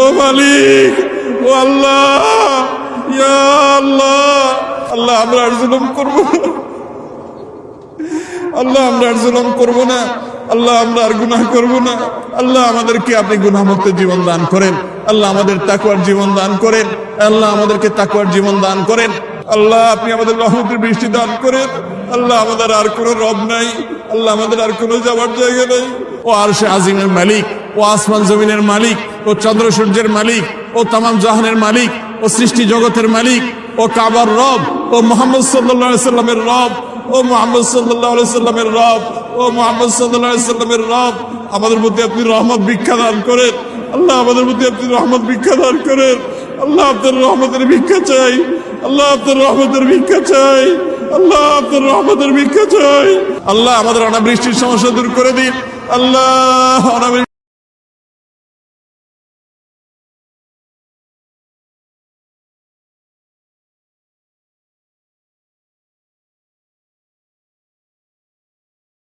ও মালিক, ও আল্লাহ, ইয়া আল্লাহ। আল্লাহ আমরা আর জুলুম করব না, আল্লাহ আমরা আর জুলুম করব না, আল্লাহ আমরা আর গুনাহ করব না। আল্লাহ আমাদেরকে আপনি গুনাহমুক্ত জীবন দান করেন, আল্লাহ আমাদের তাকওয়ার জীবন দান করেন, আল্লাহ আমাদেরকে তাকওয়ার জীবন দান করেন। আল্লাহ আপনি আমাদের রহমতের বৃষ্টি দান করেন। আল্লাহ আমাদের আর কোনো রব নাই, আল্লাহ আমাদের আর কোনো যাওয়ার জায়গা নাই। ও আরশে আজিমের মালিক, ও আসমান জমিনের মালিক, ও চন্দ্র সূর্যের মালিক, ও তামাম জাহানের মালিক, ও সৃষ্টি জগতের মালিক, ও কাবার রব, ও মুহাম্মদ সাল্লাল্লাহু আলাইহি সাল্লামের রব, ও মুহাম্মদ সাল্লাল্লাহু আলাইহি সাল্লামের রব, ও মুহাম্মদ সাল্লাল্লাহু আলাইহি সাল্লামের রব, আমাদের প্রতি আপনি রহমত ভিক্ষা দান করেন। আল্লাহ আমাদের প্রতি আপনি রহমত ভিক্ষা দান করেন। আল্লাহ আপনার রহমতের ভিক্ষা চাই, আল্লাহ আপনার রহমতের ভিক্ষা চাই, আল্লাহ আপনার রহমতের ভিক্ষা চাই। আল্লাহ আমাদের অনাবৃষ্টির সমস্যা দূর করে দিন। আল্লাহ